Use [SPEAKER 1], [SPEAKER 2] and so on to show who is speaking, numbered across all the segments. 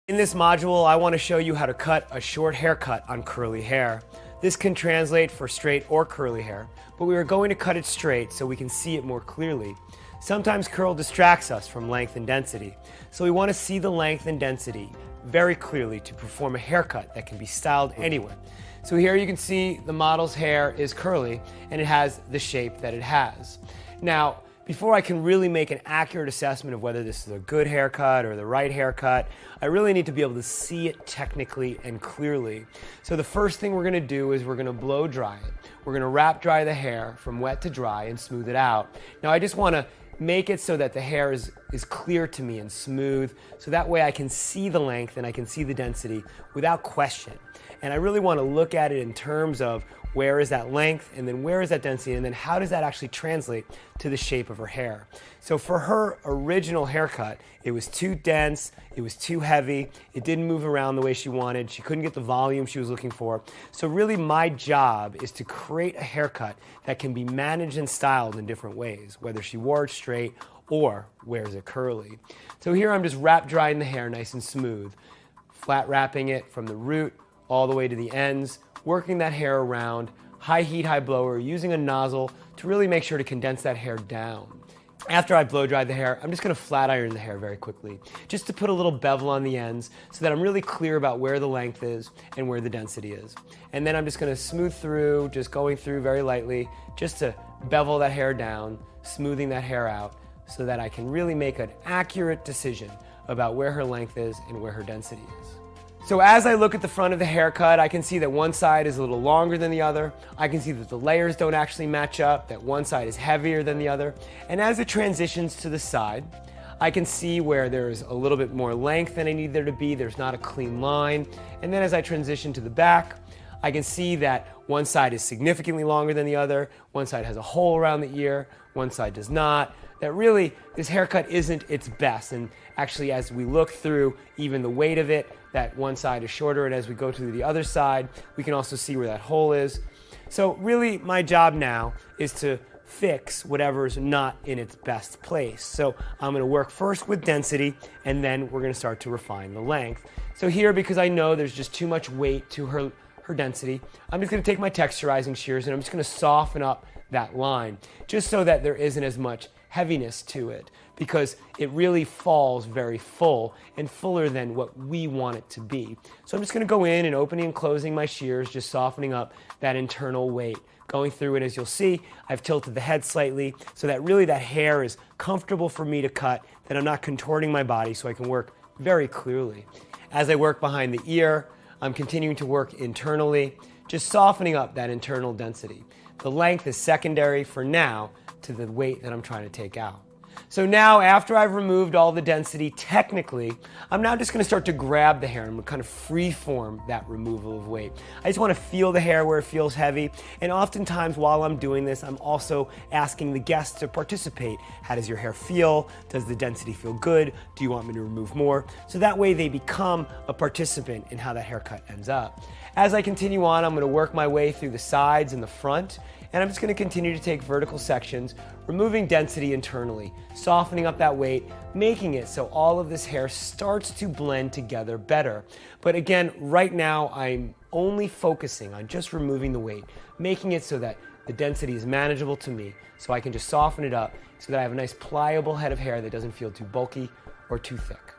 [SPEAKER 1] In this module, I want to show you how to cut a short haircut on curly hair. This can translate for straight or curly hair, but we are going to cut it straight so we can see it more clearly. Sometimes curl distracts us from length and density, so we want to see the length and density very clearly to perform a haircut that can be styled anywhere. So here you can see the model's hair is curly and it has the shape that it has. Now, before I can really make an accurate assessment of whether this is a good haircut or the right haircut, I really need to be able to see it technically and clearly. So the first thing we're going to do is we're going to blow dry it. We're going to wrap dry the hair from wet to dry and smooth it out. Now I just want to make it so that the hair is clear to me and smooth, so that way I can see the length and I can see the density without question. And I really want to look at it in terms of where is that length, and then where is that density, and then how does that actually translate to the shape of her hair. So for her original haircut, it was too dense, it was too heavy, it didn't move around the way she wanted, she couldn't get the volume she was looking for. So really my job is to create a haircut that can be managed and styled in different ways, whether she wore it straight or wears it curly. So here I'm just wrap drying the hair nice and smooth, flat wrapping it from the root all the way to the ends, working that hair around, high heat, high blower, using a nozzle to really make sure to condense that hair down. After I blow dry the hair, I'm just going to flat iron the hair very quickly, just to put a little bevel on the ends so that I'm really clear about where the length is and where the density is. And then I'm just going to smooth through, just going through very lightly, just to bevel that hair down, smoothing that hair out so that I can really make an accurate decision about where her length is and where her density is. So as I look at the front of the haircut, I can see that one side is a little longer than the other. I can see that the layers don't actually match up, that one side is heavier than the other. And as it transitions to the side, I can see where there's a little bit more length than I need there to be. There's not a clean line. And then as I transition to the back, I can see that one side is significantly longer than the other. One side has a hole around the ear, one side does not. That really, this haircut isn't its best. And actually, as we look through even the weight of it, that one side is shorter, and as we go to the other side, we can also see where that hole is. So really, my job now is to fix whatever's not in its best place. So I'm going to work first with density, and then we're going to start to refine the length. So here, because I know there's just too much weight to her density, I'm just going to take my texturizing shears and I'm just going to soften up that line, just so that there isn't as much heaviness to it, because it really falls very full and fuller than what we want it to be. So I'm just going to go in and opening and closing my shears, just softening up that internal weight. Going through it, as you'll see, I've tilted the head slightly so that really that hair is comfortable for me to cut, that I'm not contorting my body, so I can work very clearly. As I work behind the ear, I'm continuing to work internally, just softening up that internal density. The length is secondary for now to the weight that I'm trying to take out. So now, after I've removed all the density, technically, I'm now just going to start to grab the hair and kind of free form that removal of weight. I just want to feel the hair where it feels heavy, and oftentimes while I'm doing this, I'm also asking the guests to participate. How does your hair feel? Does the density feel good? Do you want me to remove more? So that way they become a participant in how that haircut ends up. As I continue on, I'm going to work my way through the sides and the front, and I'm just going to continue to take vertical sections, removing density internally, softening up that weight, making it so all of this hair starts to blend together better. But again, right now, I'm only focusing on just removing the weight, making it so that the density is manageable to me, so I can just soften it up so that I have a nice pliable head of hair that doesn't feel too bulky or too thick.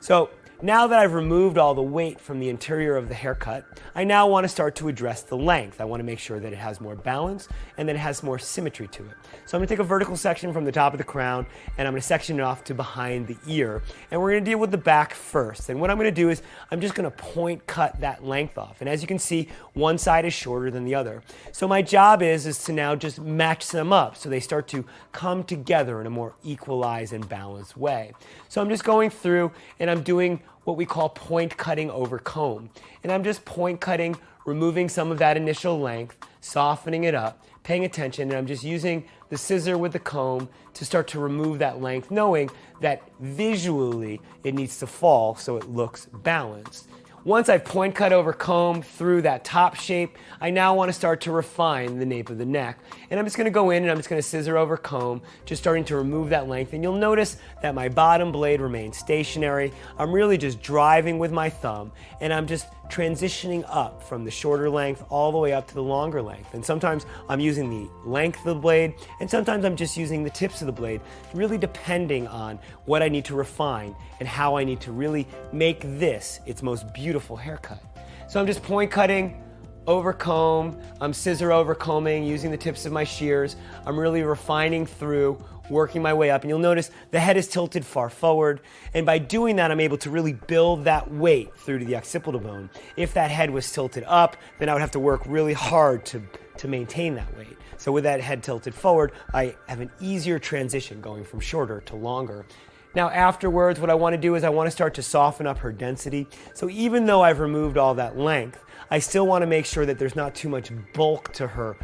[SPEAKER 1] So now that I've removed all the weight from the interior of the haircut, I now want to start to address the length. I want to make sure that it has more balance and that it has more symmetry to it. So I'm going to take a vertical section from the top of the crown and I'm going to section it off to behind the ear. And we're going to deal with the back first. And what I'm going to do is I'm just going to point cut that length off. And as you can see, one side is shorter than the other. So my job is to now just match them up so they start to come together in a more equalized and balanced way. So I'm just going through and I'm doing what we call point cutting over comb. And I'm just point cutting, removing some of that initial length, softening it up, paying attention, and I'm just using the scissor with the comb to start to remove that length, knowing that visually it needs to fall so it looks balanced. once I've point cut over comb through that top shape, I now want to start to refine the nape of the neck. And I'm just going to go in and I'm just going to scissor over comb, just starting to remove that length. And you'll notice that my bottom blade remains stationary. I'm really just driving with my thumb, and I'm just transitioning up from the shorter length all the way up to the longer length. And sometimes I'm using the length of the blade, and sometimes I'm just using the tips of the blade, really depending on what I need to refine and how I need to really make this its most beautiful haircut. So I'm just point cutting over comb, I'm scissor over combing, using the tips of my shears. I'm really refining through, working my way up, and you'll notice the head is tilted far forward, and by doing that I'm able to really build that weight through to the occipital bone. If that head was tilted up, then I would have to work really hard to maintain that weight. So with that head tilted forward, I have an easier transition going from shorter to longer. Now afterwards, what I want to do is I want to start to soften up her density. So even though I've removed all that length, I still want to make sure that there's not too much bulk to her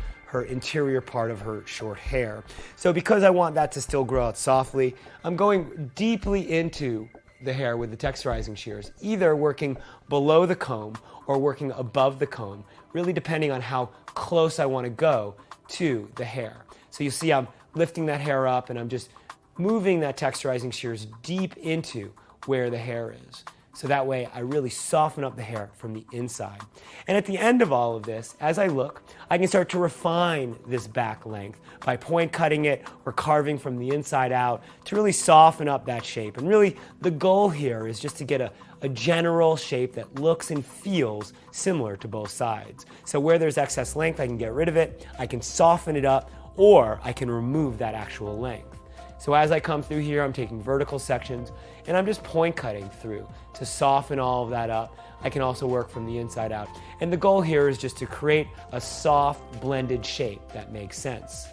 [SPEAKER 1] interior part of her short hair. So because I want that to still grow out softly, I'm going deeply into the hair with the texturizing shears, either working below the comb or working above the comb, really depending on how close I want to go to the hair. So you see I'm lifting that hair up and I'm just moving that texturizing shears deep into where the hair is. So that way I really soften up the hair from the inside. And at the end of all of this, as I look, I can start to refine this back length by point cutting it or carving from the inside out to really soften up that shape. And really the goal here is just to get a general shape that looks and feels similar to both sides. So where there's excess length, I can get rid of it, I can soften it up, or I can remove that actual length. So as I come through here, I'm taking vertical sections and I'm just point cutting through to soften all of that up. I can also work from the inside out. And the goal here is just to create a soft, blended shape that makes sense.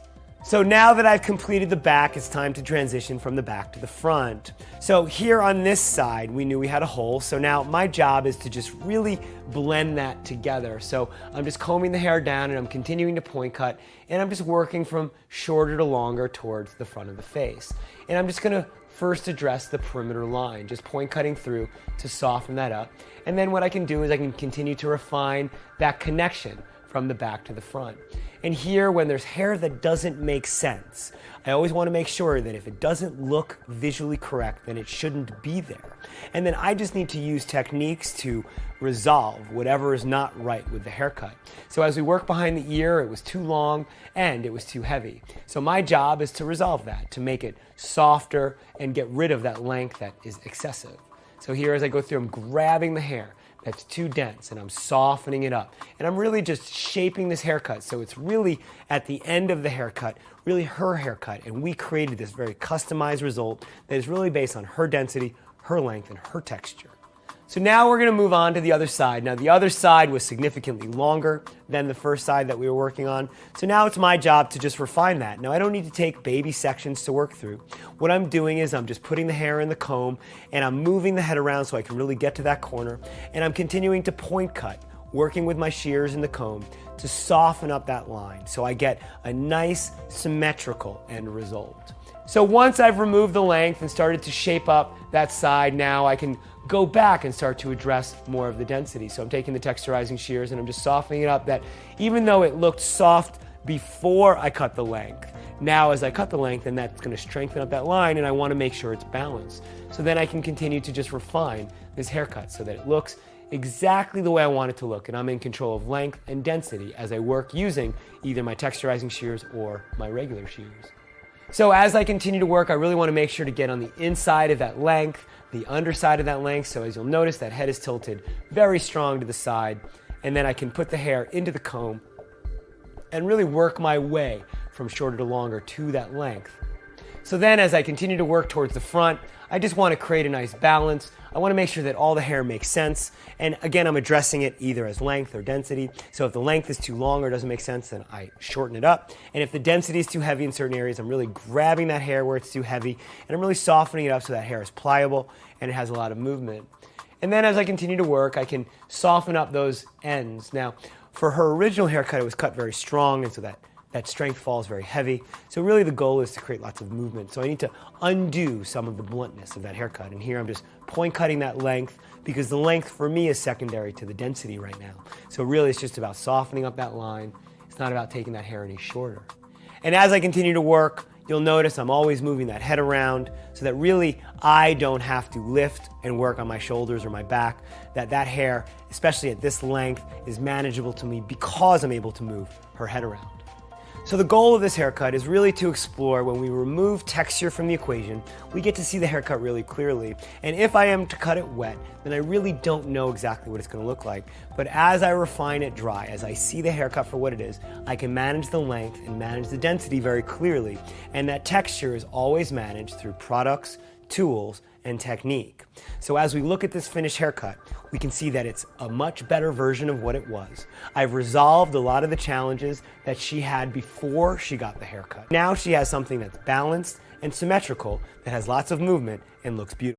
[SPEAKER 1] So now that I've completed the back, it's time to transition from the back to the front. So here on this side, we knew we had a hole. So now my job is to just really blend that together. So I'm just combing the hair down and I'm continuing to point cut, and I'm just working from shorter to longer towards the front of the face. And I'm just gonna first address the perimeter line, just point cutting through to soften that up. And then what I can do is I can continue to refine that connection from the back to the front. And here, when there's hair that doesn't make sense, I always want to make sure that if it doesn't look visually correct, then it shouldn't be there. And then I just need to use techniques to resolve whatever is not right with the haircut. So as we work behind the ear, it was too long and it was too heavy. So my job is to resolve that, to make it softer and get rid of that length that is excessive. So here as I go through, I'm grabbing the hair that's too dense and I'm softening it up. And I'm really just shaping this haircut so it's really at the end of the haircut, really her haircut. And we created this very customized result that is really based on her density, her length, and her texture. So now we're going to move on to the other side. Now the other side was significantly longer than the first side that we were working on. So now it's my job to just refine that. Now I don't need to take baby sections to work through. What I'm doing is I'm just putting the hair in the comb and I'm moving the head around so I can really get to that corner. And I'm continuing to point cut, working with my shears in the comb to soften up that line so I get a nice symmetrical end result. So once I've removed the length and started to shape up that side, now I can go back and start to address more of the density. So I'm taking the texturizing shears and I'm just softening it up, that even though it looked soft before I cut the length, now as I cut the length, and that's going to strengthen up that line, and I want to make sure it's balanced. So then I can continue to just refine this haircut so that it looks exactly the way I want it to look, and I'm in control of length and density as I work using either my texturizing shears or my regular shears. So as I continue to work, I really want to make sure to get on the inside of that length, the underside of that length. So as you'll notice, that head is tilted very strong to the side. And then I can put the hair into the comb and really work my way from shorter to longer to that length. So then as I continue to work towards the front, I just want to create a nice balance. I want to make sure that all the hair makes sense. And again, I'm addressing it either as length or density. So if the length is too long or doesn't make sense, then I shorten it up. And if the density is too heavy in certain areas, I'm really grabbing that hair where it's too heavy, and I'm really softening it up so that hair is pliable and it has a lot of movement. And then as I continue to work, I can soften up those ends. Now, for her original haircut, it was cut very strong, and so that strength falls very heavy. So really the goal is to create lots of movement. So I need to undo some of the bluntness of that haircut. And here I'm just point cutting that length because the length for me is secondary to the density right now. So really it's just about softening up that line. It's not about taking that hair any shorter. And as I continue to work, you'll notice I'm always moving that head around so that really I don't have to lift and work on my shoulders or my back, that hair, especially at this length, is manageable to me because I'm able to move her head around. So the goal of this haircut is really to explore when we remove texture from the equation, we get to see the haircut really clearly. And if I am to cut it wet, then I really don't know exactly what it's going to look like. But as I refine it dry, as I see the haircut for what it is, I can manage the length and manage the density very clearly. And that texture is always managed through products, tools, and technique. So as we look at this finished haircut, we can see that it's a much better version of what it was. I've resolved a lot of the challenges that she had before she got the haircut. Now she has something that's balanced and symmetrical, that has lots of movement and looks beautiful.